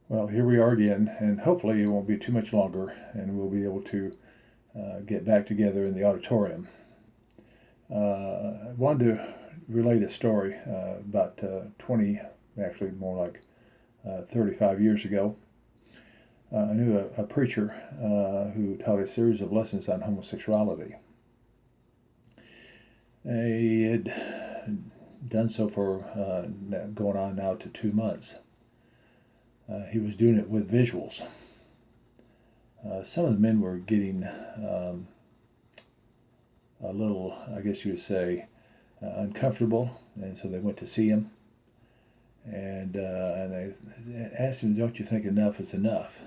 Well, here we are again, and hopefully it won't be too much longer, and we'll be able to get back together in the auditorium. I wanted to relate a story about 20, actually more like 35 years ago. I knew a preacher who taught a series of lessons on homosexuality. He had done so for going on now to 2 months. He was doing it with visuals. Some of the men were getting a little, I guess you would say, uncomfortable, and so they went to see him, and they asked him, "Don't you think enough is enough?"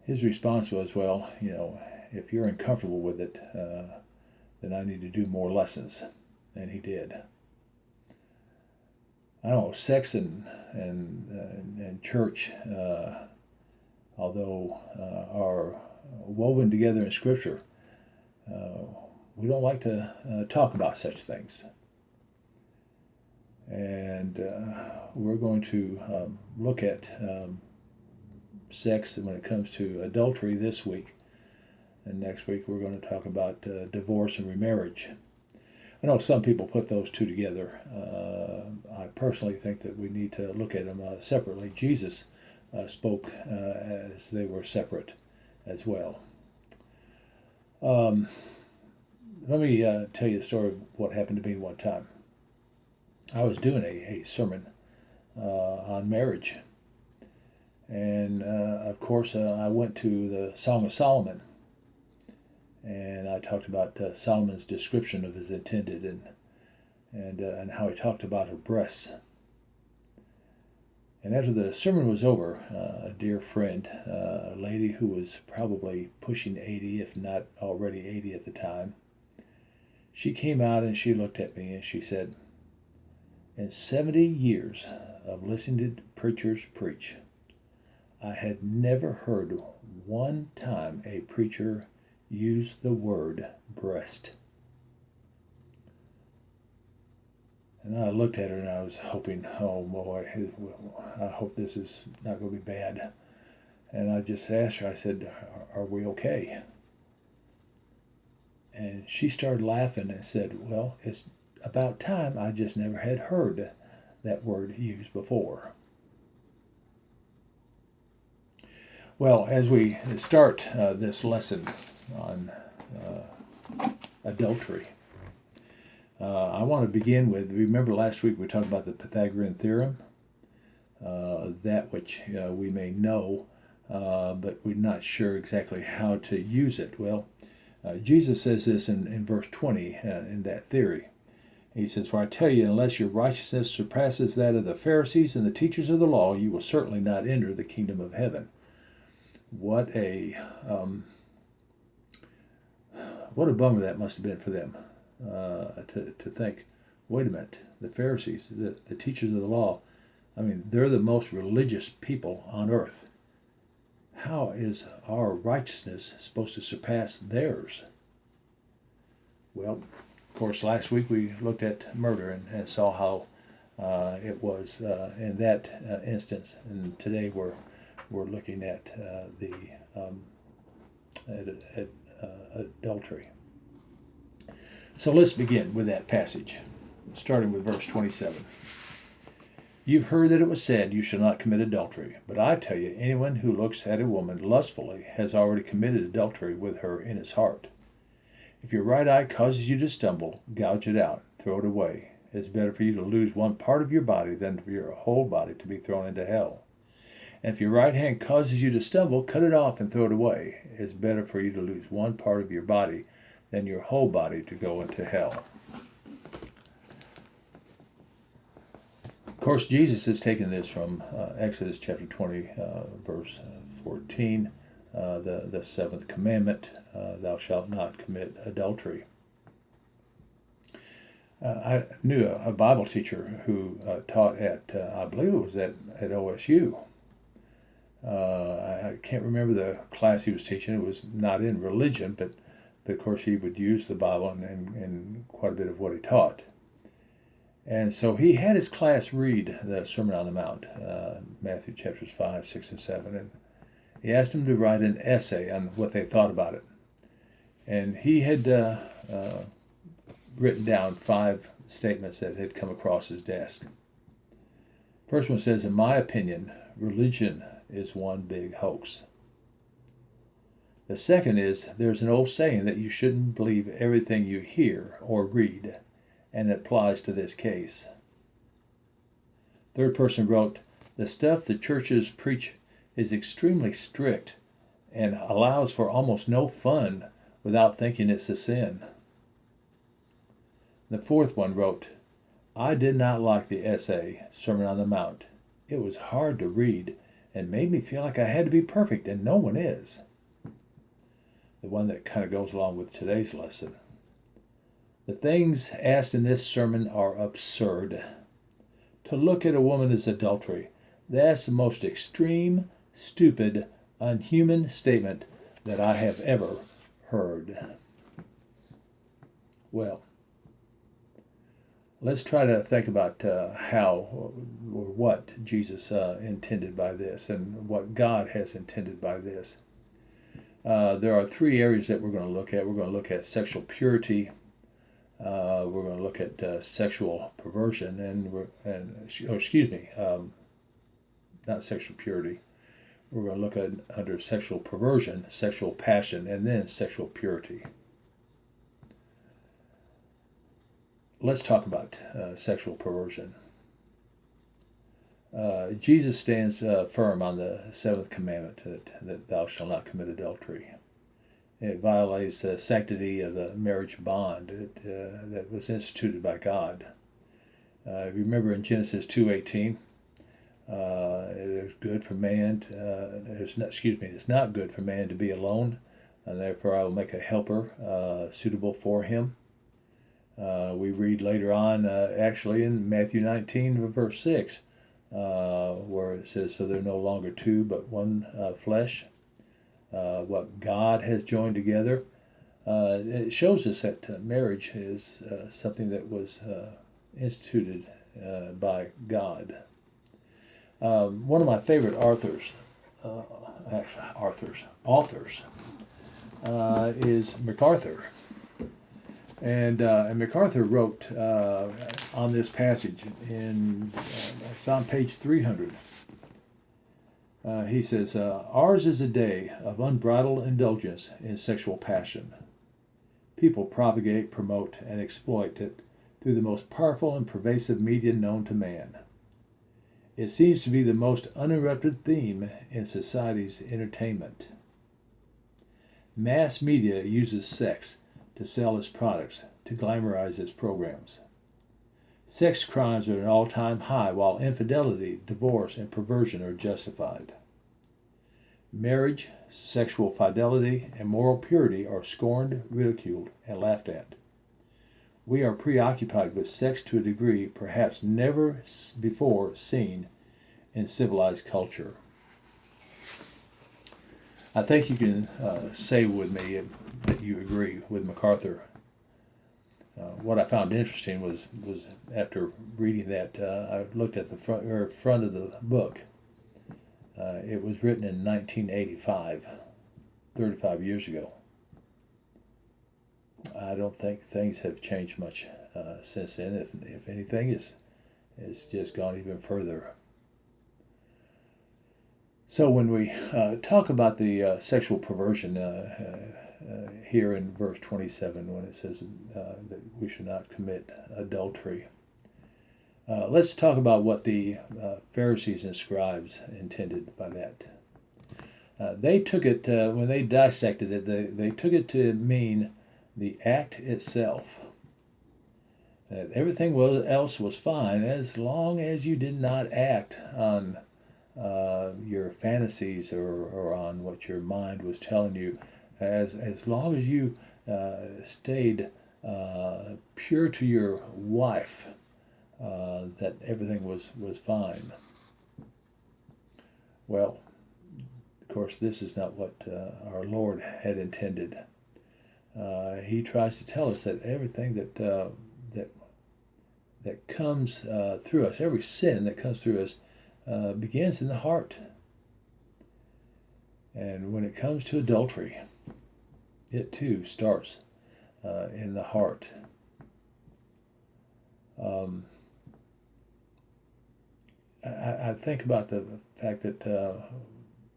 His response was, "Well, if you're uncomfortable with it, then I need to do more lessons," and he did. I don't know, sex and church, although are woven together in Scripture, we don't like to talk about such things. And we're going to look at sex when it comes to adultery this week. And next week we're going to talk about divorce and remarriage. I know some people put those two together. I personally think that we need to look at them separately. Jesus spoke as they were separate as well. Let me tell you a story of what happened to me one time. I was doing a sermon on marriage. And of course, I went to the Song of Solomon. And I talked about Solomon's description of his intended and how he talked about her breasts. And after the sermon was over, a dear friend, a lady who was probably pushing 80, if not already 80 at the time, she came out and she looked at me and she said, "In 70 years of listening to preachers preach, I had never heard one time a preacher use the word breast." And I looked at her and I was hoping, oh boy, I hope this is not going to be bad. And I just asked her, I said, "Are we okay?" And she started laughing and said, "Well, it's about time. I just never had heard that word used before." Well, as we start this lesson on adultery, I want to begin with, remember last week we talked about the Pythagorean theorem, that which we may know, but we're not sure exactly how to use it. Well, Jesus says this in verse 20 in that theory. He says, "For I tell you, unless your righteousness surpasses that of the Pharisees and the teachers of the law, you will certainly not enter the kingdom of heaven." What a bummer that must have been for them to think, wait a minute, the Pharisees, the teachers of the law, I mean, they're the most religious people on earth. How is our righteousness supposed to surpass theirs? Well, of course, last week we looked at murder and saw how it was in that instance, and today we're looking at the adultery. So let's begin with that passage, starting with verse 27. "You've heard that it was said, 'You shall not commit adultery.' But I tell you, anyone who looks at a woman lustfully has already committed adultery with her in his heart. If your right eye causes you to stumble, gouge it out, throw it away. It's better for you to lose one part of your body than for your whole body to be thrown into hell. And if your right hand causes you to stumble, cut it off and throw it away. It's better for you to lose one part of your body than your whole body to go into hell." Of course, Jesus has taken this from Exodus chapter 20, verse 14, the seventh commandment, "Thou shalt not commit adultery." I knew a Bible teacher who taught at, I believe it was at OSU. I can't remember the class he was teaching. It was not in religion, but of course he would use the Bible in quite a bit of what he taught. And so he had his class read the Sermon on the Mount, Matthew chapters 5, 6, and 7, and he asked them to write an essay on what they thought about it. And he had written down 5 statements that had come across his desk. First one says, in my opinion, religion is one big hoax. The second is, there's an old saying that you shouldn't believe everything you hear or read, and it applies to this case. Third person wrote, the stuff the churches preach is extremely strict and allows for almost no fun without thinking it's a sin. The fourth one wrote, I did not like the essay, Sermon on the Mount. It was hard to read and made me feel like I had to be perfect, and no one is. The one that kind of goes along with today's lesson. The things asked in this sermon are absurd. To look at a woman as adultery, that's the most extreme, stupid, unhuman statement that I have ever heard. Well, let's try to think about how or what Jesus intended by this and what God has intended by this. There are 3 areas that we're going to look at. We're going to look at sexual purity. We're going to look at sexual perversion not sexual purity. We're going to look at under sexual perversion, sexual passion, and then sexual purity. Let's talk about sexual perversion. Jesus stands firm on the 7th commandment that thou shalt not commit adultery. It violates the sanctity of the marriage bond that was instituted by God. Remember in Genesis 2:18, it's good for man. It's not good for man to be alone, and therefore I will make a helper suitable for him. We read later on, actually in Matthew 19, verse 6, where it says, so they're no longer 2 but one flesh. What God has joined together. It shows us that marriage is something that was instituted by God. One of my favorite authors is MacArthur. And MacArthur wrote on this passage, it's on page 300. He says, ours is a day of unbridled indulgence in sexual passion. People propagate, promote, and exploit it through the most powerful and pervasive media known to man. It seems to be the most uninterrupted theme in society's entertainment. Mass media uses sex to sell its products, to glamorize its programs. Sex crimes are at an all-time high, while infidelity, divorce, and perversion are justified. Marriage, sexual fidelity, and moral purity are scorned, ridiculed, and laughed at. We are preoccupied with sex to a degree perhaps never before seen in civilized culture. I think you can say with me that you agree with MacArthur. What I found interesting was after reading that, I looked at the front of the book. It was written in 1985, 35 years ago. I don't think things have changed much since then. If anything, it's just gone even further. So when we talk about the sexual perversion here in verse 27, when it says that we should not commit adultery, let's talk about what the Pharisees and scribes intended by that. They took it, when they dissected it, they took it to mean the act itself. That everything else was fine as long as you did not act on your fantasies or on what your mind was telling you. As long as you stayed pure to your wife, that everything was fine. Well, of course, this is not what our Lord had intended. He tries to tell us that everything that that comes through us, every sin that comes through us, begins in the heart. And when it comes to adultery, it too starts in the heart. I think about the fact that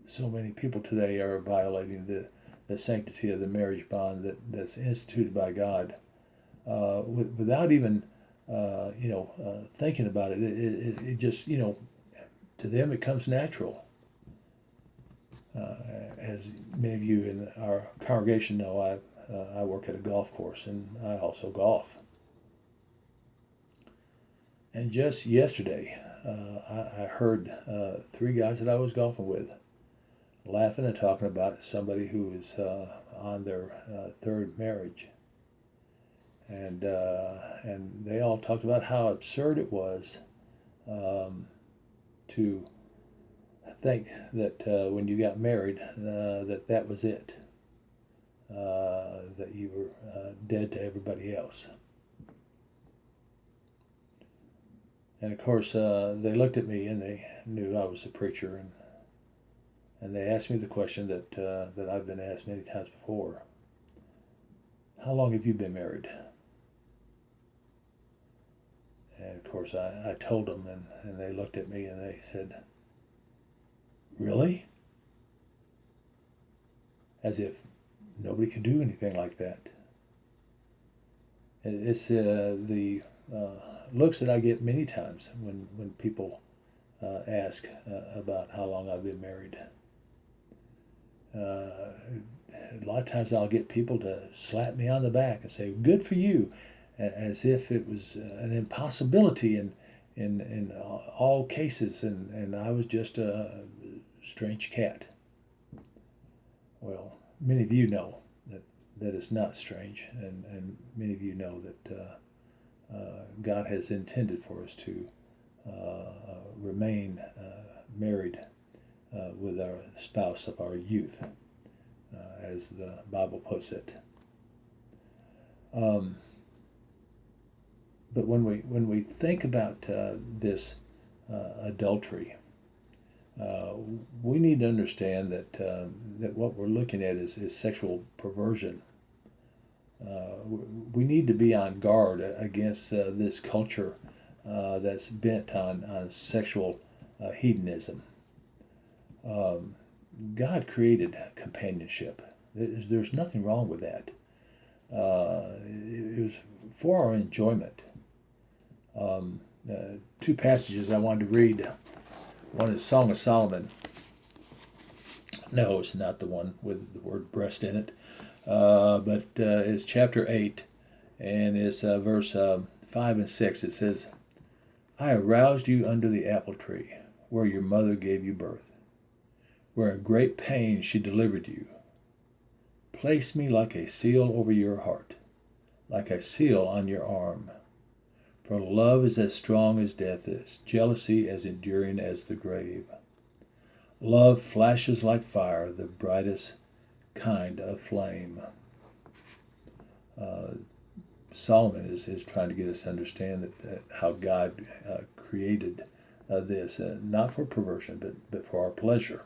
so many people today are violating the sanctity of the marriage bond that's instituted by God without even thinking about it. It just, to them it comes natural. As many of you in our congregation know, I work at a golf course and I also golf. And just yesterday, I heard three guys that I was golfing with laughing and talking about somebody who was on their third marriage. And they all talked about how absurd it was to think that when you got married that was it, that you were dead to everybody else. And of course they looked at me and they knew I was a preacher, and they asked me the question that I've been asked many times before: how long have you been married? And of course I told them, and they looked at me and they said, really? As if nobody could do anything like that. It's the looks that I get many times when people ask about how long I've been married. A lot of times I'll get people to slap me on the back and say, good for you, as if it was an impossibility in all cases, and I was just a strange cat. Well, many of you know that it's not strange, and many of you know that God has intended for us to remain married with our spouse of our youth, as the Bible puts it. But when we think about this adultery, we need to understand that what we're looking at is sexual perversion. We need to be on guard against this culture that's bent on sexual hedonism. God created companionship. There's nothing wrong with that. It was for our enjoyment. Two passages I wanted to read. One is Song of Solomon. No, it's not the one with the word breast in it. But it's chapter 8, and it's verse 5 and 6. It says, I aroused you under the apple tree, where your mother gave you birth, where in great pain she delivered you. Place me like a seal over your heart, like a seal on your arm. For love is as strong as death is, jealousy as enduring as the grave. Love flashes like fire, the brightest kind of flame. Solomon is trying to get us to understand that how God created this, not for perversion, but for our pleasure.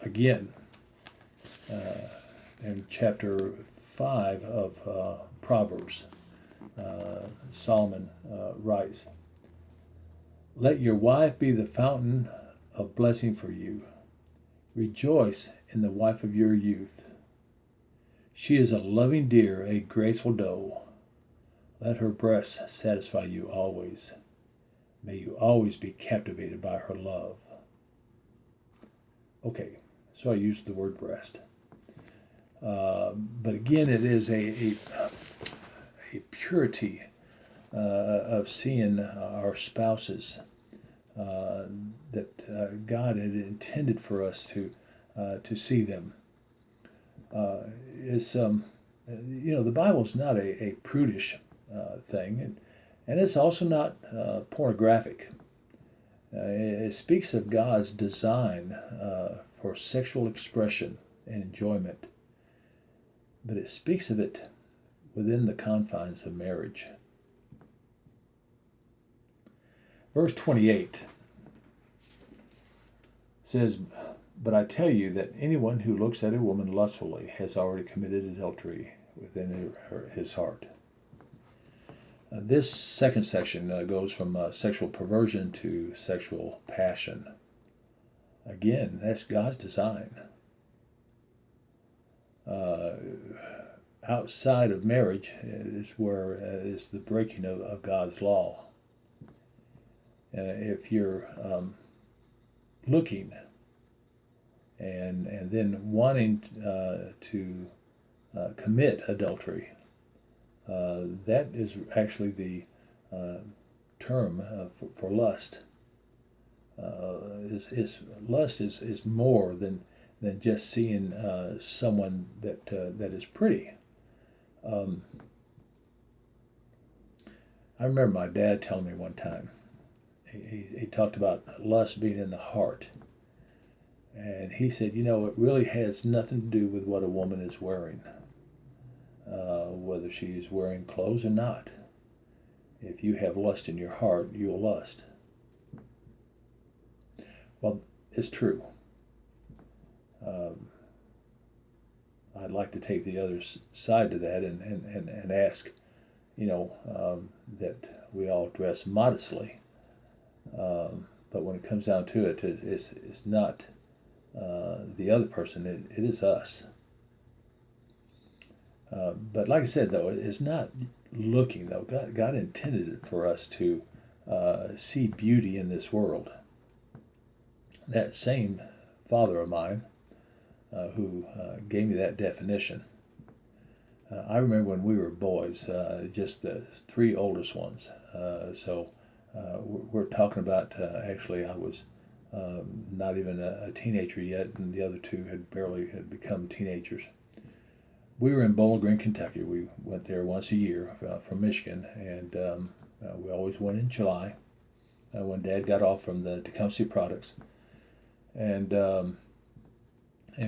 Again, in chapter 5 of Proverbs, Solomon writes, let your wife be the fountain of blessing for you. Rejoice in the wife of your youth. She is a loving deer, a graceful doe. Let her breasts satisfy you always. May you always be captivated by her love. Okay, so I used the word breast. But again, it is a purity of seeing our spouses that God had intended for us to see them. The Bible is not a prudish thing, and it's also not pornographic. It speaks of God's design for sexual expression and enjoyment, but it speaks of it within the confines of marriage. Verse 28 says, "But I tell you that anyone who looks at a woman lustfully has already committed adultery within his heart." This second section goes from sexual perversion to sexual passion. Again, that's God's design. Outside of marriage is where is the breaking of God's law. If you're looking and then wanting to commit adultery, that is actually the term for lust. Lust is more than just seeing someone that is pretty. I remember my dad telling me one time, he talked about lust being in the heart. And he said, it really has nothing to do with what a woman is wearing, whether she's wearing clothes or not. If you have lust in your heart, you'll lust. Well, it's true. I'd like to take the other side to that and ask, that we all dress modestly. But when it comes down to it, it's not the other person, it is us. But like I said, though, it's not looking, though. God intended it for us to see beauty in this world. That same father of mine who gave me that definition, I remember when we were boys, just the three oldest ones. So we're talking about, actually, I was not even a teenager yet, and the other two had become teenagers. We were in Bowling Green, Kentucky. We went there once a year from Michigan, and we always went in July when Dad got off from the Tecumseh products. And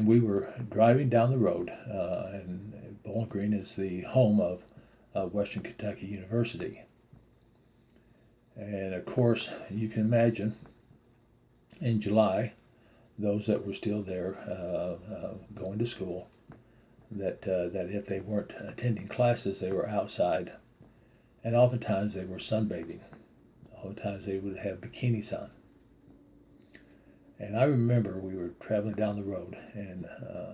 we were driving down the road, and Bowling Green is the home of Western Kentucky University. And of course, you can imagine, in July, those that were still there going to school, that if they weren't attending classes, they were outside. And oftentimes they were sunbathing. Oftentimes they would have bikinis on. And I remember we were traveling down the road, and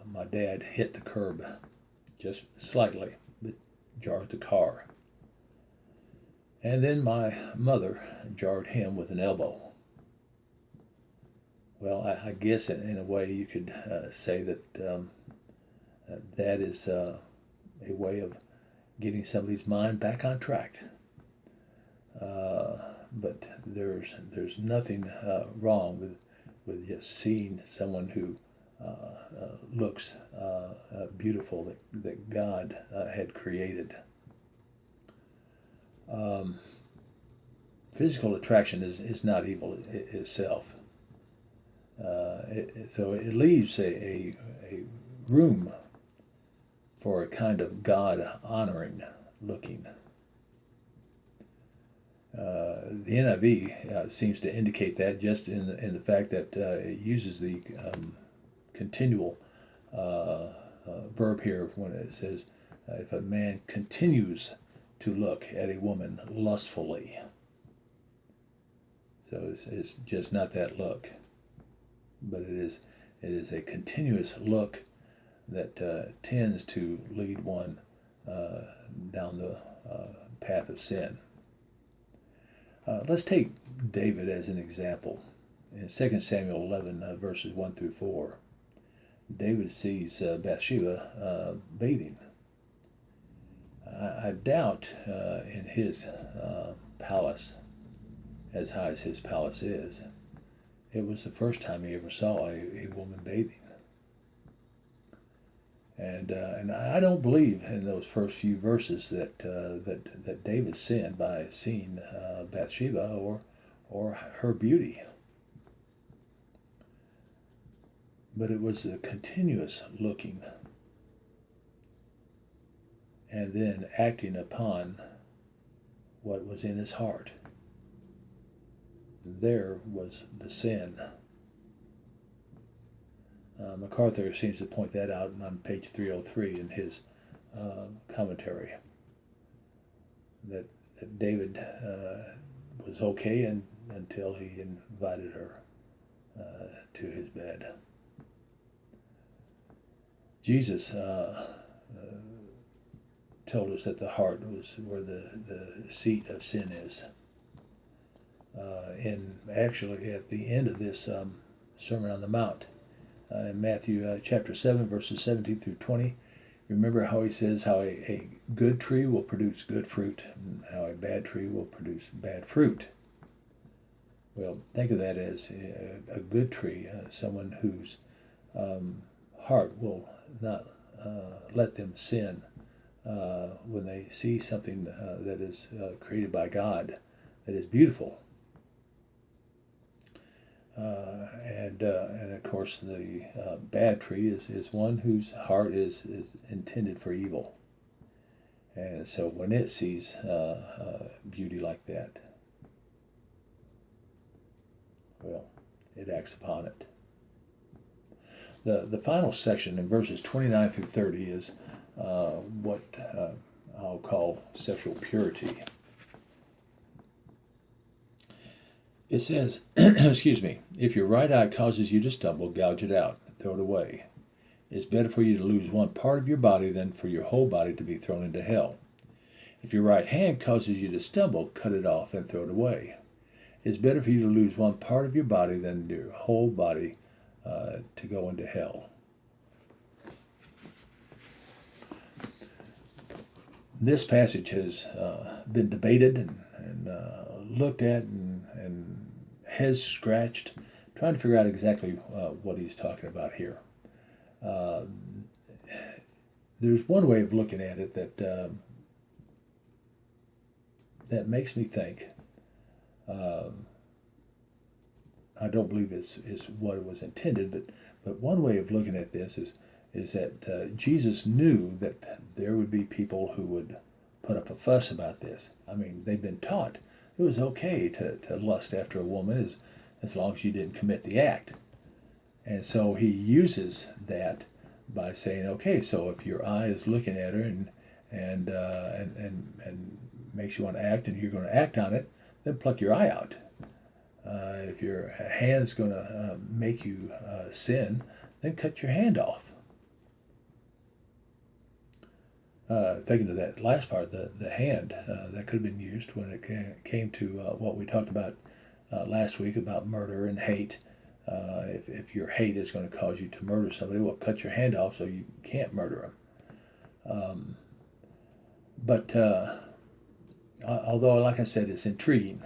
my dad hit the curb just slightly, but jarred the car. And then my mother jarred him with an elbow. Well, I guess in a way you could say that that is a way of getting somebody's mind back on track. But there's nothing wrong with just seeing someone who looks beautiful that God had created. Physical attraction is not evil itself. So it leaves a room for a kind of God-honoring looking. The NIV seems to indicate that just in the fact that it uses the continual verb here when it says, if a man continues to look at a woman lustfully. So it's just not that look, but it is a continuous look that tends to lead one down the path of sin. Let's take David as an example. In 2 Samuel 11, verses 1 through 4, David sees Bathsheba bathing. I doubt in his palace, as high as his palace is, it was the first time he ever saw a woman bathing. And I don't believe in those first few verses that David sinned by seeing Bathsheba or her beauty. But it was a continuous looking. and then acting upon what was in his heart. There was the sin. MacArthur seems to point that out on page 303 in his commentary, that David was okay until he invited her to his bed. Jesus told us that the heart was where the seat of sin is. Actually at the end of this Sermon on the Mount, in Matthew chapter 7, verses 17 through 20, remember how he says how a good tree will produce good fruit, and how a bad tree will produce bad fruit. Well, think of that as a good tree, someone whose heart will not let them sin when they see something that is created by God, that is beautiful. And of course, the bad tree is one whose heart is intended for evil. And so when it sees beauty like that, well, it acts upon it. The final section in verses 29 through 30 is what I'll call sexual purity. It says, excuse me, if your right eye causes you to stumble, gouge it out, throw it away. It's better for you to lose one part of your body than for your whole body to be thrown into hell. If your right hand causes you to stumble, cut it off and throw it away. It's better for you to lose one part of your body than your whole body to go into hell. This passage has been debated and looked at and heads scratched, trying to figure out exactly what he's talking about here. There's one way of looking at it that makes me think. I don't believe it's what it was intended, but one way of looking at this is that Jesus knew that there would be people who would put up a fuss about this. I mean, they've been taught it was okay to lust after a woman as long as you didn't commit the act. And so he uses that by saying, okay, so if your eye is looking at her and makes you want to act, and you're going to act on it, then pluck your eye out. If your hand's going to make you sin, then cut your hand off. Thinking of that last part, the hand, that could have been used when it came to what we talked about last week about murder and hate. If your hate is going to cause you to murder somebody, well, cut your hand off so you can't murder them. But although, like I said, it's intriguing,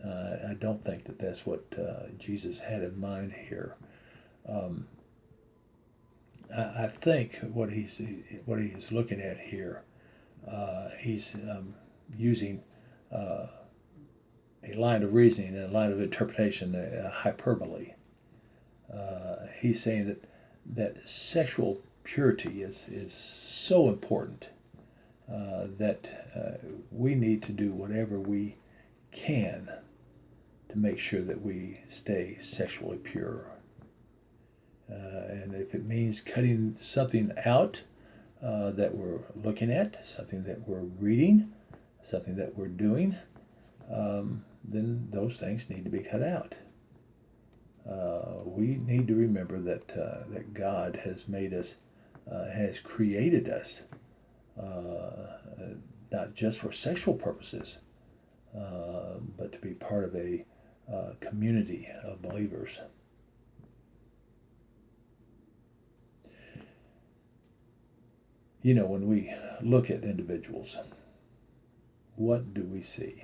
I don't think that that's what Jesus had in mind here. I think what he's looking at here, he's using a line of reasoning and a line of interpretation, a hyperbole. He's saying that sexual purity is so important that we need to do whatever we can to make sure that we stay sexually pure. And if it means cutting something out that we're looking at, something that we're reading, something that we're doing, then those things need to be cut out. We need to remember that God has made us, has created us, not just for sexual purposes, but to be part of a community of believers. You know, when we look at individuals, what do we see?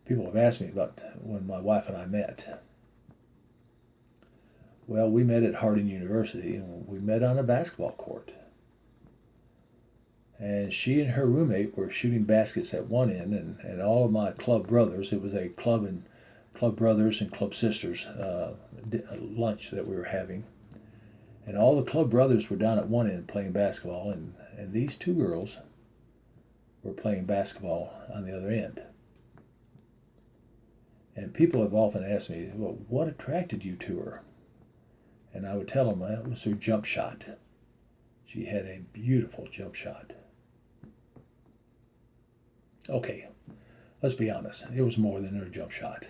People have asked me about when my wife and I met. Well, we met at Harding University, and we met on a basketball court. And she and her roommate were shooting baskets at one end, and all of my club brothers, it was a club brothers and club sisters lunch that we were having. And all the club brothers were down at one end playing basketball, and these two girls were playing basketball on the other end. And people have often asked me, well, what attracted you to her? And I would tell them it was her jump shot. She had a beautiful jump shot. Okay, let's be honest. It was more than her jump shot.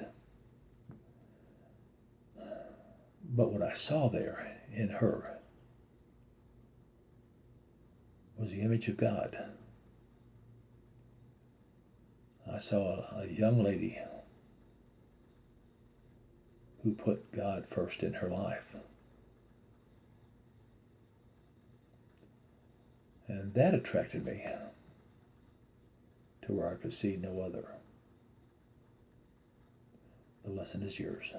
But what I saw there in her was the image of God. I saw a young lady who put God first in her life. And that attracted me to where I could see no other. The lesson is yours.